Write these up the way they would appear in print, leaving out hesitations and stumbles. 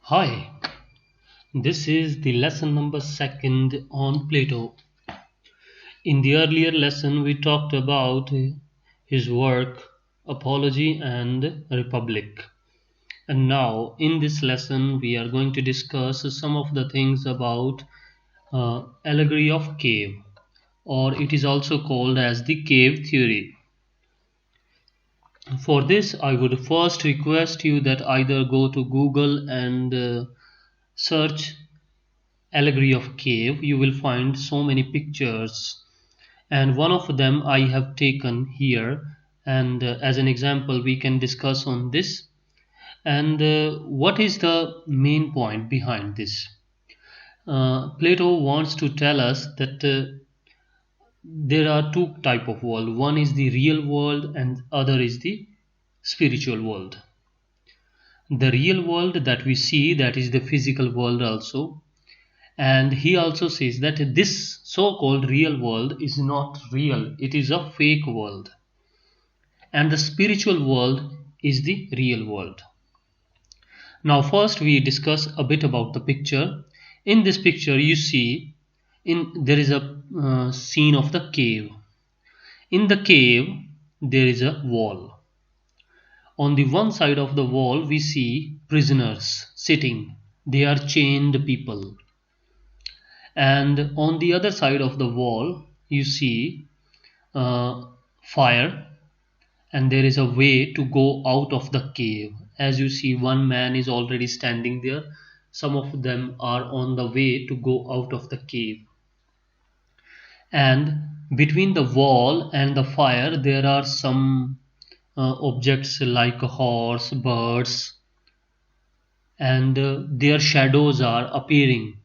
Hi, this is the lesson number second on Plato. In the earlier lesson, we talked about his work, Apology and Republic. And now, in this lesson, we are going to discuss some of the things about allegory of cave, or it is also called as the cave theory. For this, I would first request you that either go to Google and search allegory of cave. You will find so many pictures, and one of them I have taken here, and as an example we can discuss on this. And what is the main point behind this? Plato wants to tell us that there are two type of world. One is the real world and other is the spiritual world. The real world that we see, that is the physical world also. And he also says that this so-called real world is not real, it is a fake world. And the spiritual world is the real world. Now first we discuss a bit about the picture. In this picture you see there is a scene of the cave. In the cave there is a wall. On the one side of the wall we see prisoners sitting. They are chained people. And on the other side of the wall you see fire, and there is a way to go out of the cave. As you see, one man is already standing there. Some of them are on the way to go out of the cave. And between the wall and the fire there are some objects like a horse, birds, and their shadows are appearing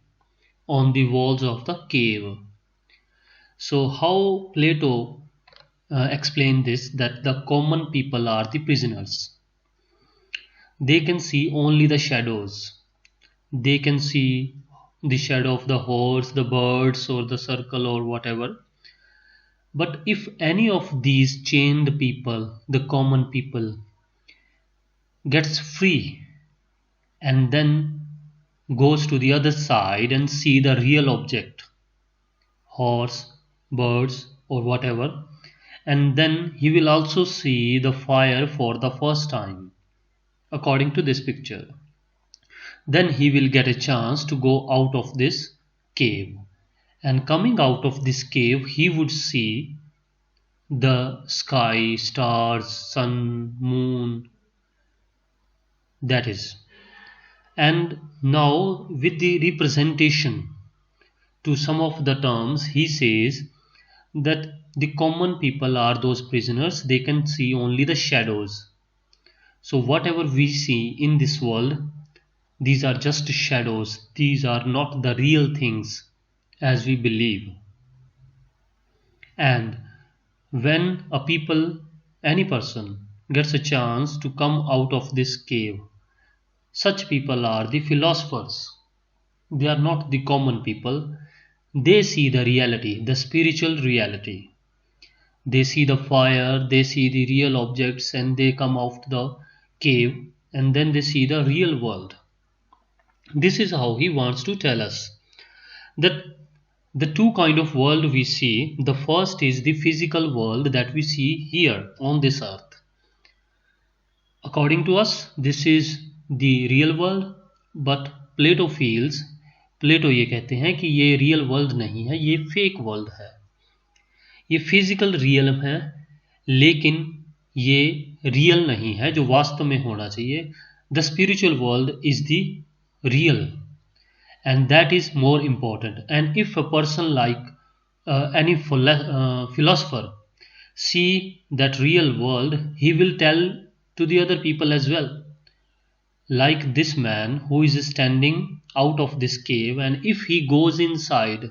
on the walls of the cave. So how Plato explained this, that the common people are the prisoners. They can see only the shadows. They can see the shadow of the horse, the birds, or the circle, or whatever. But if any of these chained people, the common people, gets free and then goes to the other side and see the real object, horse, birds, or whatever, and then he will also see the fire for the first time, according to this picture. Then he will get a chance to go out of this cave. And coming out of this cave, he would see the sky, stars, sun, moon, that is. And now with the representation to some of the terms, he says that the common people are those prisoners. They can see only the shadows. So whatever we see in this world, these are just shadows. These are not the real things as we believe. And when any person gets a chance to come out of this cave, such people are the philosophers. They are not the common people. They see the reality, the spiritual reality. They see the fire, they see the real objects, and they come out the cave, and then they see the real world. This is how he wants to tell us that the two kind of world we see. The first is the physical world that we see here on this earth. According to us, this is the real world, but Plato feels, प्लेटो ये कहते हैं कि ये real world नहीं है, ये fake world है. ये फिजिकल रियल है लेकिन ये रियल नहीं है जो वास्तव में होना चाहिए. The spiritual world is the real, and that is more important. And if a person like any philosopher see that real world, he will tell to the other people as well, like this man who is standing out of this cave, and if he goes inside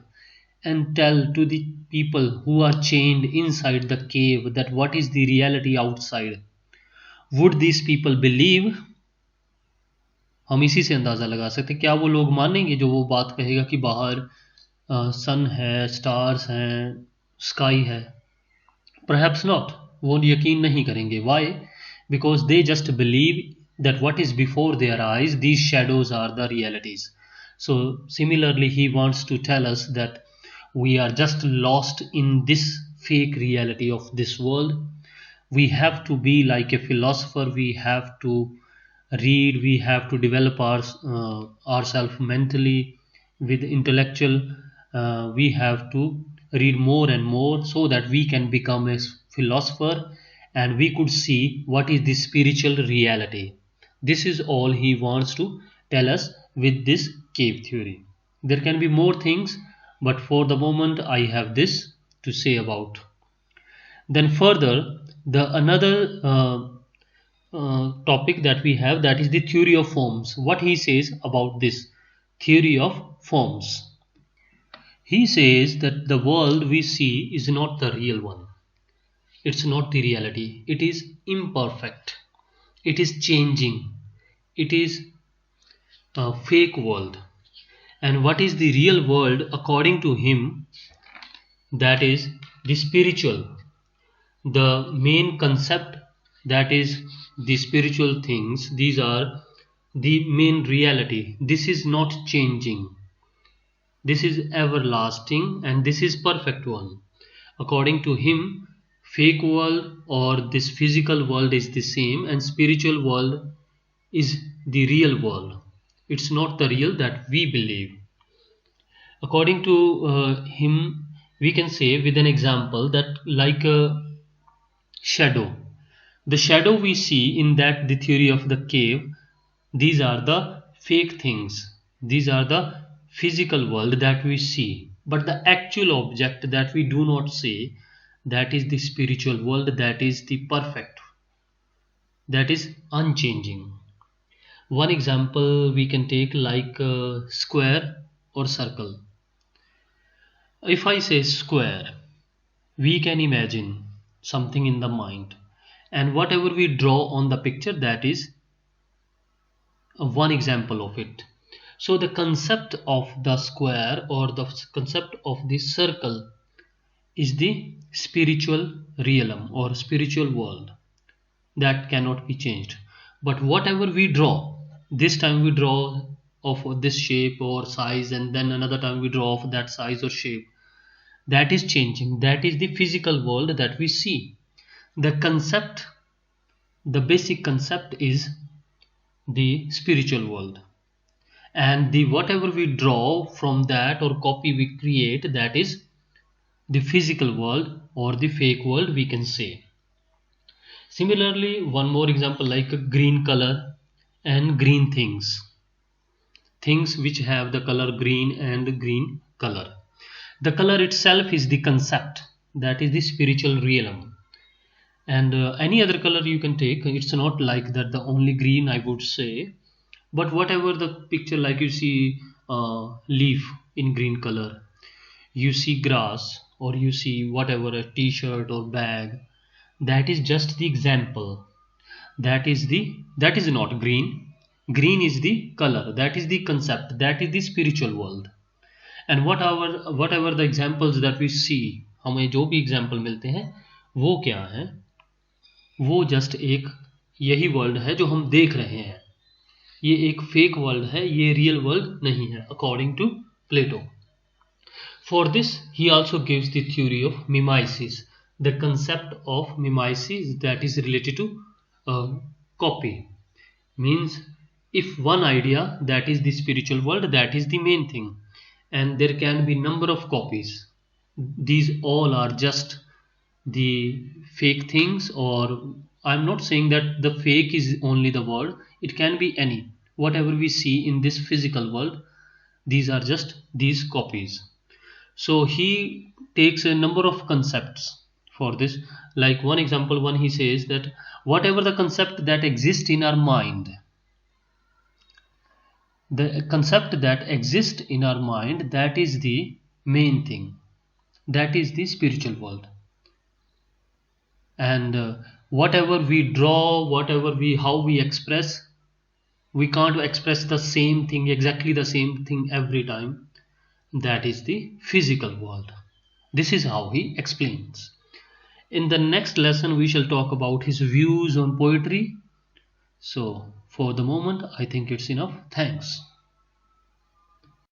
and tell to the people who are chained inside the cave that what is the reality outside, would these people believe? हम इसी से अंदाज़ा लगा सकते हैं क्या वो लोग मानेंगे जो वो बात कहेगा कि बाहर सन है, स्टार्स हैं, स्काई है. Perhaps not. वो यकीन नहीं करेंगे. Why? Because they just believe that what is before their eyes, these shadows are the realities. So similarly, he wants to tell us that we are just lost in this fake reality of this world. We have to be like a philosopher. We have to read. We have to develop ourselves mentally with intellectual. We have to read more and more so that we can become a philosopher and we could see what is the spiritual reality. This is all he wants to tell us with this cave theory. There can be more things, but for the moment I have this to say about. Then further, the another topic that we have, that is the theory of forms. What he says about this theory of forms? He says that the world we see is not the real one. It's not the reality. It is imperfect. It is changing. It is a fake world. And what is the real world according to him? That is the spiritual. The main concept, that is the spiritual things, these are the main reality. This is not changing. This is everlasting and this is perfect one. According to him, fake world or this physical world is the same and spiritual world is the real world. It's not the real that we believe. According to him, we can say with an example that like a shadow. The shadow we see in that the theory of the cave, these are the fake things. These are the physical world that we see. But the actual object that we do not see, that is the spiritual world, that is the perfect, that is unchanging. One example we can take like a square or circle. If I say square, we can imagine something in the mind, and whatever we draw on the picture, that is one example of it. So the concept of the square or the concept of the circle is the spiritual realm or spiritual world that cannot be changed. But whatever we draw, this time we draw of this shape or size, and then another time we draw of that size or shape, that is changing. That is the physical world that we see. The concept, the basic concept is the spiritual world, and the whatever we draw from that or copy we create, that is the physical world or the fake world, we can say. Similarly, one more example like a green color and green things which have the color green and green color. The color itself is the concept, that is the spiritual realm. And any other color you can take, it's not like that the only green I would say, but whatever the picture, like you see leaf in green color, you see grass, or you see whatever a t-shirt or bag, that is just the example. That is not green. Green is the color, that is the concept, that is the spiritual world. And whatever the examples that we see, हमें जो भी example मिलते हैं वो क्या है, वो just एक यही वर्ल्ड है जो हम देख रहे हैं. ये एक फेक वर्ल्ड है, ये रियल वर्ल्ड नहीं है, according to Plato. For this, he also gives the theory of mimesis, the concept of mimesis that is related to copy. Means if one idea, that is the spiritual world, that is the main thing, and there can be number of copies. These all are just the fake things, or I'm not saying that the fake is only the word, it can be any. Whatever we see in this physical world, these are just these copies. So he takes a number of concepts for this. Like one example, one he says that whatever the concept that exists in our mind, the concept that exists in our mind, that is the main thing, that is the spiritual world. And whatever we draw, how we express, we can't express the same thing, exactly the same thing every time. That is the physical world. This is how he explains. In the next lesson we shall talk about his views on poetry. So For the moment, I think it's enough. Thanks.